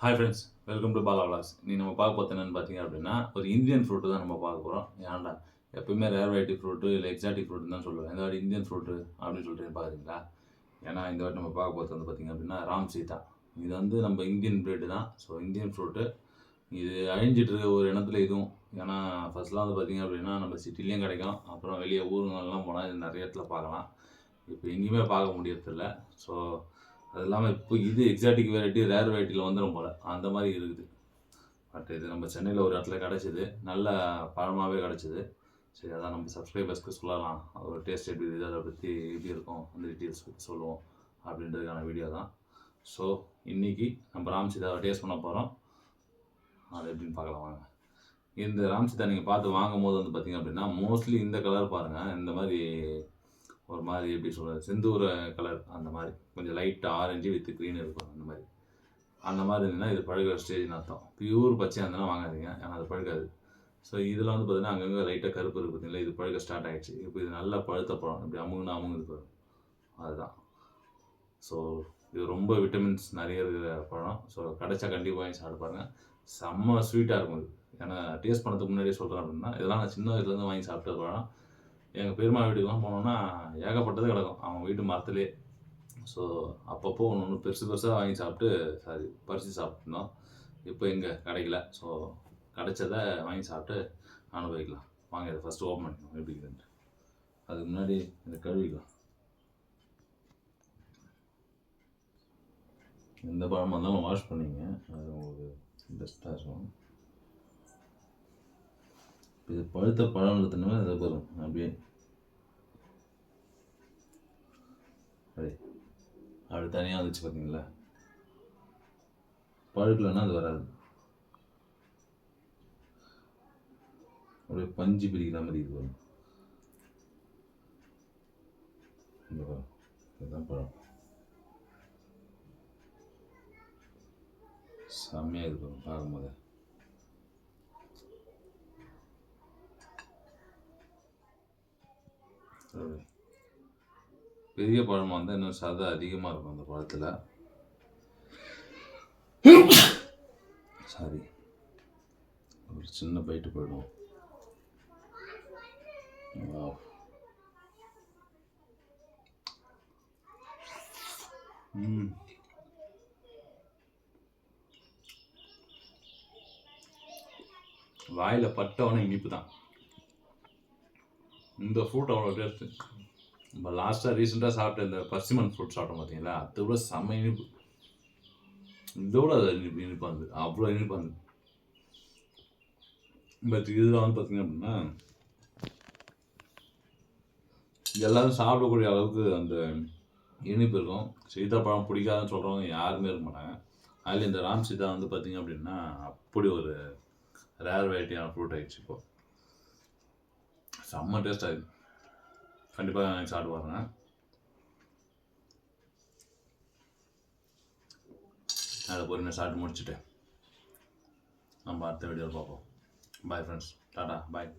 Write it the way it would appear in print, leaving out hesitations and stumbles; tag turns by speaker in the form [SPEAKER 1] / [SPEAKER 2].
[SPEAKER 1] Hi friends, welcome to Bala vlogs. நம்ம பார்க்க போகிறது என்னென்னு பார்த்தீங்க அப்படின்னா, ஒரு இந்தியன் ஃப்ரூட்டு தான் நம்ம பார்க்க போகிறோம். ஏன்டா எப்பவுமே ரேர் வெரைட்டி ஃப்ரூட்டு இல்லை எக்ஸாட்டிக் ஃப்ரூட்டுன்னு தான் சொல்லுவேன். இந்த வாட்டி இந்தியன் ஃப்ரூட்டு அப்படின்னு சொல்லிட்டு பார்க்குறீங்களா? ஏன்னா இந்த வாட்டி நம்ம பார்க்க போகிறது பார்த்தீங்க அப்படின்னா ராம் சீதா. இது நம்ம இந்தியன் பிரீடு தான். ஸோ இந்தியன் ஃப்ரூட்டு இது அழிஞ்சிட்டு இருக்க ஒரு இடத்துல இதுவும். ஏன்னா ஃபஸ்ட்லாம் பார்த்தீங்க அப்படின்னா நம்ம சிட்டிலையும் கிடைக்கும். அப்புறம் வெளியே ஊருங்கள்லாம் போனால் இது நிறைய இடத்துல பார்க்கலாம். இப்போ எங்கேயுமே பார்க்க முடியறதில்ல. ஸோ அது இல்லாமல் இப்போ இது எக்ஸாட்டிக் வெரைட்டி ரேர் வெரைட்டியில் வந்துடும் போல் அந்த மாதிரி இருக்குது. பட் இது நம்ம சென்னையில் ஒரு இடத்துல கிடச்சிது, நல்ல பழமாகவே கிடச்சிது. சரி, அதான் நம்ம சப்ஸ்கிரைபர்ஸ்க்கு சொல்லலாம், அதோட டேஸ்ட் எப்படி இருக்குது, அதை பற்றி எப்படி இருக்கும், அந்த டீட்டெயில்ஸ் பற்றி சொல்லுவோம் அப்படின்றதுக்கான வீடியோ தான். ஸோ இன்றைக்கி நம்ம ராம் சீதாவை டேஸ்ட் பண்ண போகிறோம். அது எப்படின்னு பார்க்கலாம் வாங்க. இந்த ராம் சீதா நீங்கள் பார்த்து வாங்கும் போது பார்த்திங்க அப்படின்னா மோஸ்ட்லி இந்த கலர் பாருங்கள், இந்த மாதிரி ஒரு மாதிரி எப்படி சொல்கிறது, செந்தூர கலர், அந்த மாதிரி கொஞ்சம் லைட்டாக ஆரஞ்சு வித் க்ரீன் இருக்கும். அந்த மாதிரி இருந்ததுன்னா இது பழுகிற ஸ்டேஜ்னு அர்த்தம். பியூர் பச்சையாக இருந்தாலும் வாங்காதீங்க, ஏன்னா அது பழுகாது. ஸோ இதில் பார்த்திங்கன்னா அங்கங்கே லைட்டாக கருப்பு இருக்குது பார்த்தீங்களா, இது பழுக ஸ்டார்ட் ஆகிடுச்சு. இப்போ இது நல்லா பழுத்த பழம், இப்படி அமுங்குது வரும், அதுதான். ஸோ இது ரொம்ப விட்டமின்ஸ் நிறைய இருக்கிற பழம். ஸோ கிடைச்சா கண்டிப்பாக வாங்கி சாப்பிட்டு பாருங்கள், செம்ம ஸ்வீட்டாக இருக்கும் இது. ஏன்னா டேஸ்ட் பண்ணதுக்கு முன்னாடியே சொல்கிறேன் அப்படின்னா, இதெல்லாம் நான் சின்ன வயசுலேருந்து வாங்கி சாப்பிட்ட பழம். எங்கள் பெருமா வீட்டுக்கெலாம் போனோன்னா ஏகப்பட்டது கிடக்கும் அவங்க வீட்டு மரத்துலேயே. ஸோ அப்பப்போ ஒன்று பெருசாக வாங்கி சாப்பிட்டு பறித்து சாப்பிட்ருந்தோம். இப்போ எங்கே கிடைக்கல. ஸோ கிடைச்சதை வாங்கி சாப்பிட்டு அனுபவிக்கலாம். வாங்க இதை ஃபஸ்ட்டு ஓப்பன் பண்ணிக்கணும் எப்படி இருக்குதுன்ட்டு. அதுக்கு முன்னாடி இதை கழுவிக்கலாம். எந்த பழமாக இருந்தாலும் வாஷ் பண்ணிங்க, அது உங்களுக்கு பெஸ்ட்டாக இருக்கும். இது பழுத்த பழம்ன்றதுனால இதை பாருங்க, அப்படியே அப்படி தனியாக வந்துச்சு பார்த்தீங்களா. பழுக்கலைன்னா அது வராது, அப்படியே பஞ்சு பிடிக்கிற மாதிரி இது வரும். இந்த பழம் இதுதான் பழம், செம்மையாக இது வரும் பார்க்கும்போது. பெரிய பழமாக இருந்தால் இன்னும் சதை அதிகமாக இருக்கும் அந்த பழத்தில். சாரி, ஒரு சின்ன பைட்டு போயிடும். வாயில் பட்டவனே இனிப்பு தான். இந்த ஃப்ரூட் அவ்வளோ டேஸ்ட்டு. நம்ம லாஸ்ட்டாக ரீசெண்டாக சாப்பிட்ட இந்த பர்சிமன் ஃப்ரூட் சாப்பிட்டோம் பார்த்தீங்களா, அதை விட செம்ம இனிப்பு. இதோட அது இனிப்பாக இருந்தது, அவ்வளோ இனிப்பாக இருந்தது. பட் இதில் பார்த்தீங்க அப்படின்னா எல்லோரும் சாப்பிடக்கூடிய அளவுக்கு அந்த இனிப்பு இருக்கும். சீதாப்பழம் பிடிக்காதுன்னு சொல்கிறவங்க யாருமே இருக்க மாட்டாங்க. அதில் இந்த ராம் சீதா பார்த்தீங்க அப்படின்னா அப்படி ஒரு ரேர் வெரைட்டியான ஃப்ரூட் ஆகிடுச்சு. இப்போது செம்ம டேஸ்ட்டாக இருக்குது. கண்டிப்பாக எனக்கு சாப்பிட்டு பாருங்க. அதை பொறுமையாக சாப்பிட்டு முடிச்சுட்டு நம்ம அடுத்த வீடியோவில் பார்ப்போம். பாய் ஃப்ரெண்ட்ஸ், டாடா, பாய்.